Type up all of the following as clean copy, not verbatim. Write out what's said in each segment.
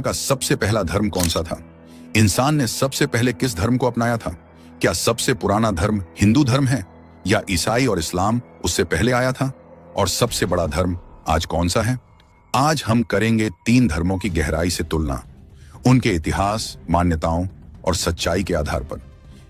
का सबसे पहला धर्म कौन सा था? इंसान ने सबसे पहले किस धर्म को अपनाया था? क्या सबसे पुराना धर्म हिंदू धर्म है या ईसाई और इस्लाम उससे पहले आया था? और सबसे बड़ा धर्म आज कौन सा है? आज हम करेंगे 3 धर्मों की गहराई से तुलना, उनके इतिहास, मान्यताओं और सच्चाई के आधार पर।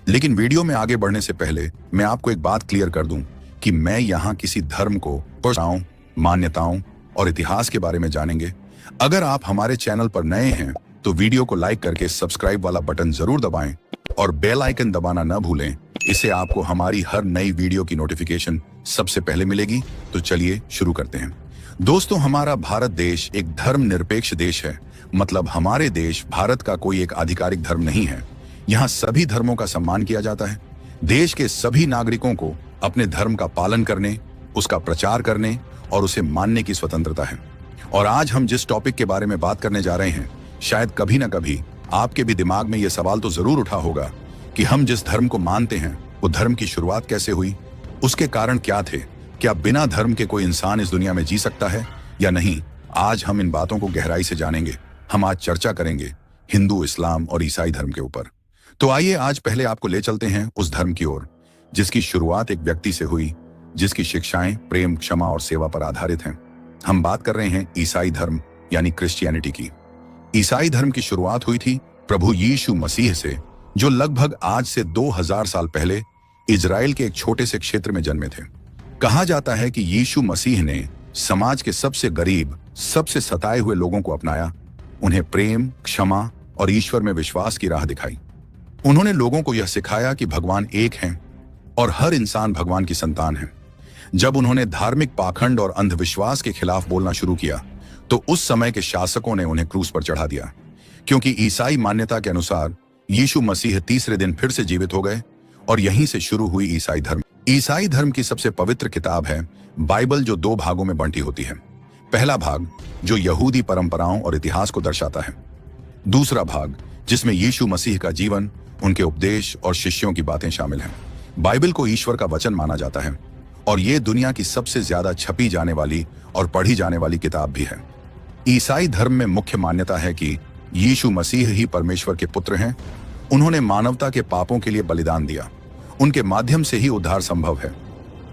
लेकिन वीडियो में आगे बढ़ने से पहले मैं आपको एक बात क्लियर कर दूं कि मैं यहाँ किसी धर्म को परंपराओं, मान्यताओं और इतिहास के बारे में जानेंगे। अगर आप हमारे चैनल पर नए हैं तो वीडियो को लाइक करके सब्सक्राइब वाला बटन जरूर दबाएं और बेल आइकन दबाना न भूलें। इससे आपको हमारी हर नई वीडियो की नोटिफिकेशन सबसे पहले मिलेगी। तो चलिए शुरू करते हैं। दोस्तों, हमारा भारत देश एक धर्मनिरपेक्ष देश है। मतलब हमारे देश भारत का कोई एक आधिकारिक धर्म नहीं है। यहाँ सभी धर्मों का सम्मान किया जाता है। देश के सभी नागरिकों को अपने धर्म का पालन करने, उसका प्रचार करने और उसे मानने की स्वतंत्रता है। और आज हम जिस टॉपिक के बारे में बात करने जा रहे हैं, शायद कभी ना कभी आपके भी दिमाग में यह सवाल तो जरूर उठा होगा कि हम जिस धर्म को मानते हैं वो धर्म की शुरुआत कैसे हुई, उसके कारण क्या थे, क्या बिना धर्म के कोई इंसान इस दुनिया में जी सकता है या नहीं। आज हम इन बातों को गहराई से जानेंगे। हम आज चर्चा करेंगे हिंदू, इस्लाम और ईसाई धर्म के ऊपर। तो आइए आज पहले आपको ले चलते हैं उस धर्म की ओर जिसकी शुरुआत एक व्यक्ति से हुई, जिसकी शिक्षाएं प्रेम, क्षमा और सेवा पर आधारित हैं। हम बात कर रहे हैं ईसाई धर्म यानी क्रिश्चियनिटी की। ईसाई धर्म की शुरुआत हुई थी प्रभु यीशु मसीह से, जो लगभग आज से 2000 साल पहले इजराइल के एक छोटे से क्षेत्र में जन्मे थे। कहा जाता है कि यीशु मसीह ने समाज के सबसे गरीब, सबसे सताए हुए लोगों को अपनाया, उन्हें प्रेम, क्षमा और ईश्वर में विश्वास की राह दिखाई। उन्होंने लोगों को यह सिखाया कि भगवान एक हैं और हर इंसान भगवान की संतान है। जब उन्होंने धार्मिक पाखंड और अंधविश्वास के खिलाफ बोलना शुरू किया तो उस समय के शासकों ने उन्हें क्रूस पर चढ़ा दिया, क्योंकि ईसाई मान्यता के अनुसार यीशु मसीह तीसरे दिन फिर से जीवित हो गए और यहीं से शुरू हुई ईसाई धर्म। ईसाई धर्म की सबसे पवित्र किताब है बाइबल, जो 2 भागों में बंटी होती है। पहला भाग जो यहूदी परंपराओं और इतिहास को दर्शाता है। दूसरा भाग जिसमें यीशु मसीह का जीवन, उनके उपदेश और शिष्यों की बातें शामिल हैं। बाइबल को ईश्वर का वचन माना जाता है और ये दुनिया की सबसे ज्यादा छपी जाने वाली और पढ़ी जाने वाली किताब भी है। ईसाई धर्म में मुख्य मान्यता है कि यीशु मसीह ही परमेश्वर के पुत्र हैं। उन्होंने मानवता के पापों के लिए बलिदान दिया। उनके माध्यम से ही उद्धार संभव है।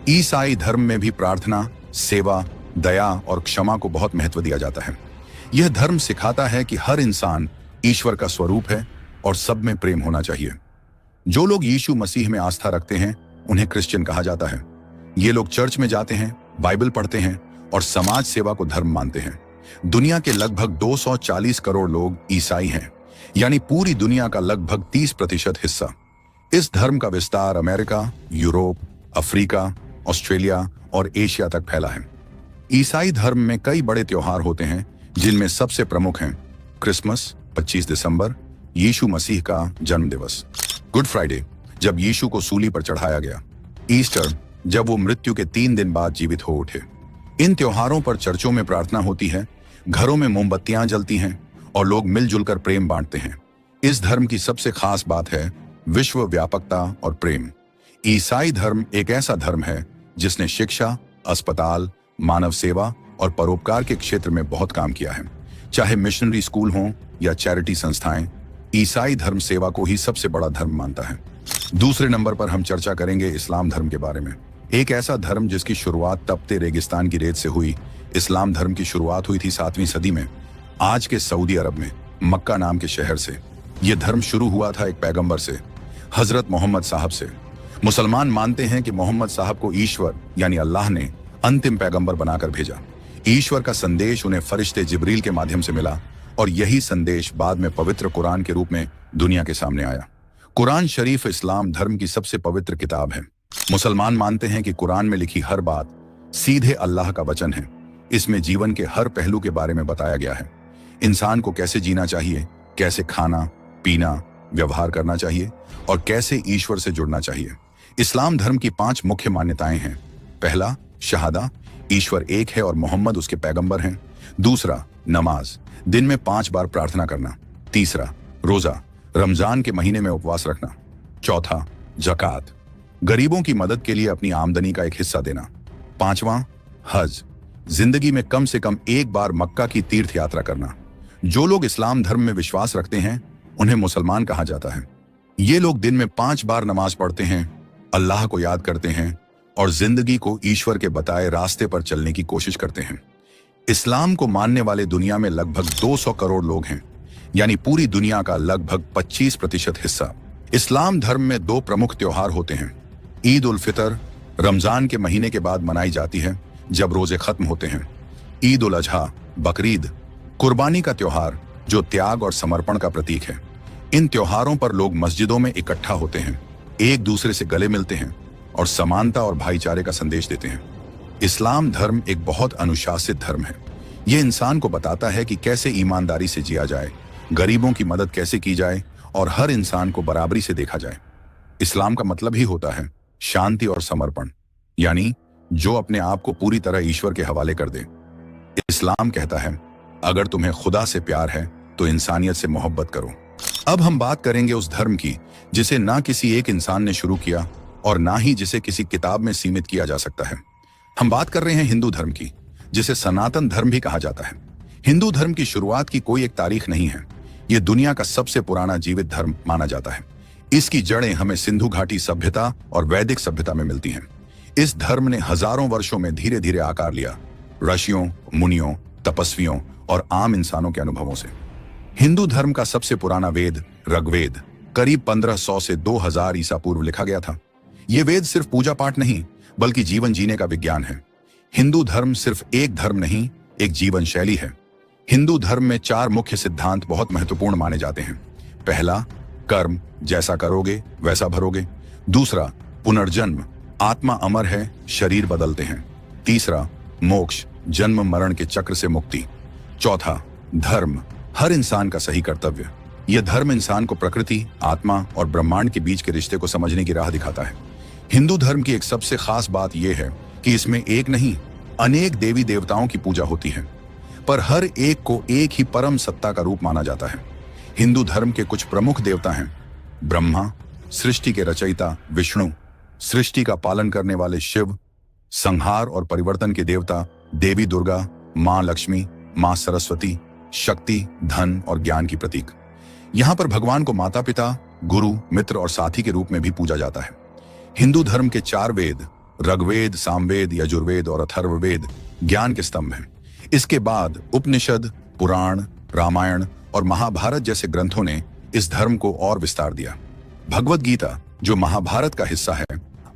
ईसाई धर्म में भी प्रार्थना, सेवा, दया और क्षमा को बहुत महत्व दिया जाता है। यह धर्म सिखाता है कि हर इंसान ईश्वर का स्वरूप है और सब में प्रेम होना चाहिए। जो लोग यीशु मसीह में आस्था रखते हैं उन्हें क्रिश्चियन कहा जाता है। ये लोग चर्च में जाते हैं, बाइबल पढ़ते हैं और समाज सेवा को धर्म मानते हैं। दुनिया के लगभग 240 करोड़ लोग ईसाई हैं, यानी पूरी दुनिया का लगभग 30% हिस्सा। इस धर्म का विस्तार अमेरिका, यूरोप, अफ्रीका, ऑस्ट्रेलिया और एशिया तक फैला है। ईसाई धर्म में कई बड़े त्योहार होते हैं, जिनमें सबसे प्रमुख हैं क्रिसमस 25 दिसंबर, यीशु मसीह का जन्म दिवस, गुड फ्राइडे जब यीशु को सूली पर चढ़ाया गया, ईस्टर जब वो मृत्यु के 3 दिन बाद जीवित हो उठे। इन त्योहारों पर चर्चों में प्रार्थना होती है, घरों में मोमबत्तियां जलती हैं और लोग मिलजुल कर प्रेम बांटते हैं। इस धर्म की सबसे खास बात है विश्व व्यापकता और प्रेम। ईसाई धर्म एक ऐसा धर्म है जिसने शिक्षा, अस्पताल, मानव सेवा और परोपकार के क्षेत्र में बहुत काम किया है। चाहे मिशनरी स्कूल हों या चैरिटी संस्थाएं, ईसाई धर्म सेवा को ही सबसे बड़ा धर्म मानता है। दूसरे नंबर पर हम चर्चा करेंगे इस्लाम धर्म के बारे में। एक ऐसा धर्म जिसकी शुरुआत तपते रेगिस्तान की रेत से हुई। इस्लाम धर्म की शुरुआत हुई थी 7वीं सदी में, आज के सऊदी अरब में मक्का नाम के शहर से। यह धर्म शुरू हुआ था एक पैगंबर से, हजरत मोहम्मद साहब से। मुसलमान मानते हैं कि मोहम्मद साहब को ईश्वर यानी अल्लाह ने अंतिम पैगंबर बनाकर भेजा। ईश्वर का संदेश उन्हें फरिश्ते जिब्रील के माध्यम से मिला और यही संदेश बाद में पवित्र कुरान के रूप में दुनिया के सामने आया। कुरान शरीफ इस्लाम धर्म की सबसे पवित्र किताब है। मुसलमान मानते हैं कि कुरान में लिखी हर बात सीधे अल्लाह का वचन है। इसमें जीवन के हर पहलू के बारे में बताया गया है। इंसान को कैसे जीना चाहिए, कैसे खाना, पीना, व्यवहार करना चाहिए और कैसे ईश्वर से जुड़ना चाहिए। इस्लाम धर्म की 5 मुख्य मान्यताएं हैं। पहला, शहादा, ईश्वर एक है और मोहम्मद उसके पैगंबर हैं। दूसरा, नमाज, दिन में 5 बार प्रार्थना करना। तीसरा, रोजा, रमजान के महीने में उपवास रखना। चौथा, ज़कात, गरीबों की मदद के लिए अपनी आमदनी का एक हिस्सा देना। 5वां, हज, जिंदगी में कम से कम एक बार मक्का की तीर्थ यात्रा करना। जो लोग इस्लाम धर्म में विश्वास रखते हैं उन्हें मुसलमान कहा जाता है। ये लोग दिन में 5 बार नमाज पढ़ते हैं, अल्लाह को याद करते हैं और जिंदगी को ईश्वर के बताए रास्ते पर चलने की कोशिश करते हैं। इस्लाम को मानने वाले दुनिया में लगभग 200 करोड़ लोग हैं, यानी पूरी दुनिया का लगभग 25% हिस्सा। इस्लाम धर्म में 2 प्रमुख त्योहार होते हैं। ईद उल फितर रमजान के महीने के बाद मनाई जाती है जब रोजे खत्म होते हैं। ईद उल अजहा बकरीद कुर्बानी का त्योहार जो त्याग और समर्पण का प्रतीक है। इन त्योहारों पर लोग मस्जिदों में इकट्ठा होते हैं, एक दूसरे से गले मिलते हैं और समानता और भाईचारे का संदेश देते हैं। इस्लाम धर्म एक बहुत अनुशासित धर्म है। यह इंसान को बताता है कि कैसे ईमानदारी से जिया जाए, गरीबों की मदद कैसे की जाए और हर इंसान को बराबरी से देखा जाए। इस्लाम का मतलब ही होता है शांति और समर्पण, यानी जो अपने आप को पूरी तरह ईश्वर के हवाले कर दे। इस्लाम कहता है अगर तुम्हें खुदा से प्यार है तो इंसानियत से मोहब्बत करो। अब हम बात करेंगे उस धर्म की जिसे ना किसी एक इंसान ने शुरू किया और ना ही जिसे किसी किताब में सीमित किया जा सकता है। हम बात कर रहे हैं हिंदू धर्म की, जिसे सनातन धर्म भी कहा जाता है। हिंदू धर्म की शुरुआत की कोई एक तारीख नहीं है। यह दुनिया का सबसे पुराना जीवित धर्म माना जाता है। इसकी जड़ें हमें सिंधु घाटी सभ्यता और वैदिक सभ्यता में मिलती हैं। इस धर्म ने हजारों वर्षों में धीरे धीरे आकार लिया, ऋषियों, मुनियों, तपस्वियों और आम इंसानों के अनुभवों से। हिंदू धर्म का सबसे पुराना वेद ऋग्वेद करीब 1500 से 2000 ईसा पूर्व लिखा गया था। यह वेद सिर्फ पूजा पाठ नहीं बल्कि जीवन जीने का विज्ञान है। हिंदू धर्म सिर्फ एक धर्म नहीं, एक जीवन शैली है। हिंदू धर्म में 4 मुख्य सिद्धांत बहुत महत्वपूर्ण माने जाते हैं। पहला, कर्म, जैसा करोगे वैसा भरोगे। दूसरा, पुनर्जन्म, आत्मा अमर है, शरीर बदलते हैं। तीसरा, मोक्ष, जन्म मरण के चक्र से मुक्ति। चौथा, धर्म, हर इंसान का सही कर्तव्य। यह धर्म इंसान को प्रकृति, आत्मा और ब्रह्मांड के बीच के रिश्ते को समझने की राह दिखाता है। हिंदू धर्म की एक सबसे खास बात यह है कि इसमें एक नहीं अनेक देवी देवताओं की पूजा होती है, पर हर एक को एक ही परम सत्ता का रूप माना जाता है। हिंदू धर्म के कुछ प्रमुख देवता हैं ब्रह्मा, सृष्टि के रचयिता विष्णु, सृष्टि का पालन करने वाले शिव, संहार और परिवर्तन के देवता देवी दुर्गा, मां लक्ष्मी, मां सरस्वती, शक्ति, धन और ज्ञान की प्रतीक। यहां पर भगवान को माता पिता, गुरु, मित्र और साथी के रूप में भी पूजा जाता है। हिंदू धर्म के 4 वेद ऋग्वेद, सामवेद, यजुर्वेद और अथर्ववेद ज्ञान के स्तंभ हैं। इसके बाद उपनिषद, पुराण, रामायण और महाभारत जैसे ग्रंथों ने इस धर्म को और विस्तार दिया। भगवद गीता, जो महाभारत का हिस्सा है,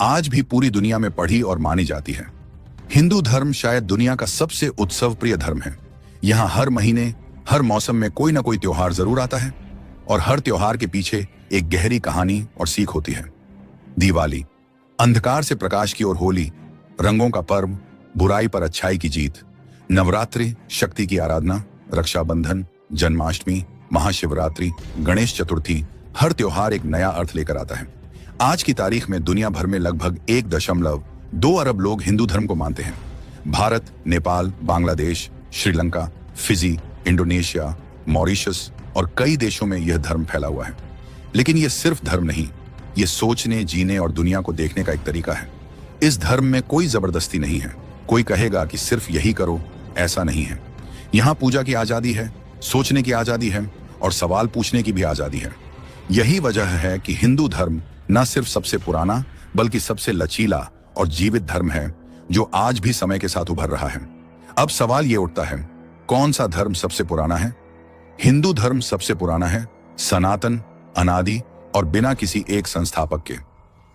आज भी पूरी दुनिया में पढ़ी और मानी जाती है। हिंदू धर्म शायद दुनिया का सबसे उत्सव प्रिय धर्म है। यहाँ हर महीने, हर मौसम में कोई ना कोई त्योहार जरूर आता है और हर त्योहार के पीछे एक गहरी कहानी और सीख होती है। दिवाली, अंधकार से प्रकाश की ओर होली, रंगों का पर्व, बुराई पर अच्छाई की जीत। नवरात्रि, शक्ति की आराधना। रक्षाबंधन, जन्माष्टमी, महाशिवरात्रि, गणेश चतुर्थी, हर त्योहार एक नया अर्थ लेकर आता है। आज की तारीख में दुनिया भर में लगभग 1.2 अरब लोग हिंदू धर्म को मानते हैं। Bharat, Nepal, Bangladesh, Sri Lanka, Fiji, Indonesia, Mauritius और कई देशों में यह धर्म फैला हुआ है। लेकिन यह सिर्फ धर्म नहीं, यह सोचने, जीने और दुनिया को देखने का एक तरीका है। इस धर्म में कोई जबरदस्ती नहीं है। कोई कहेगा कि सिर्फ यही करो, ऐसा नहीं है। यहाँ पूजा की आजादी है, सोचने की आजादी है और सवाल पूछने की भी आजादी है। यही वजह है कि हिंदू धर्म न सिर्फ सबसे पुराना बल्कि सबसे लचीला और जीवित धर्म है जो आज भी समय के साथ उभर रहा है। अब सवाल ये उठता है, कौन सा धर्म सबसे पुराना है? हिंदू धर्म सबसे पुराना है, सनातन, अनादि और बिना किसी एक संस्थापक के।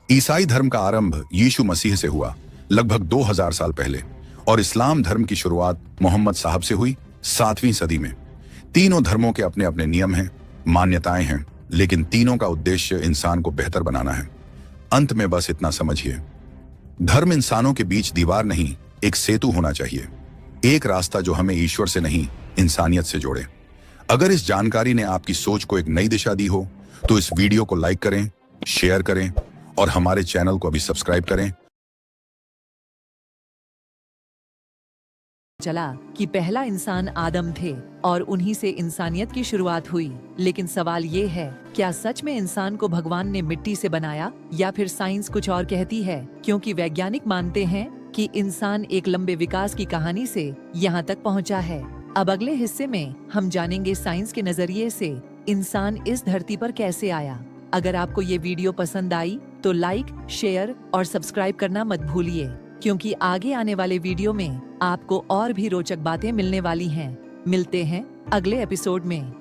ईसाई धर्म का आरंभ यीशु मसीह से हुआ लगभग 2000 साल पहले और इस्लाम धर्म की शुरुआत मोहम्मद साहब से हुई 7वीं सदी में। तीनों धर्मों के अपने अपने नियम हैं, मान्यताएं हैं, लेकिन तीनों का उद्देश्य इंसान को बेहतर बनाना है। अंत में बस इतना समझिए, धर्म इंसानों के बीच दीवार नहीं, एक सेतु होना चाहिए, एक रास्ता जो हमें ईश्वर से नहीं इंसानियत से जोड़े। अगर इस जानकारी ने आपकी सोच को एक नई दिशा दी हो तो इस वीडियो को लाइक करें, शेयर करें और हमारे चैनल को अभी सब्सक्राइब करें। चला कि पहला इंसान आदम थे और उन्हीं से इंसानियत की शुरुआत हुई। लेकिन सवाल ये है, क्या सच में इंसान को भगवान ने मिट्टी से बनाया या फिर साइंस कुछ और कहती है? क्योंकि वैज्ञानिक मानते हैं कि इंसान एक लंबे विकास की कहानी से यहाँ तक पहुँचा है। अब अगले हिस्से में हम जानेंगे साइंस के नजरिए से इंसान इस धरती पर कैसे आया। अगर आपको ये वीडियो पसंद आई तो लाइक, शेयर और सब्सक्राइब करना मत भूलिए, क्योंकि आगे आने वाले वीडियो में आपको और भी रोचक बातें मिलने वाली हैं। मिलते हैं अगले एपिसोड में।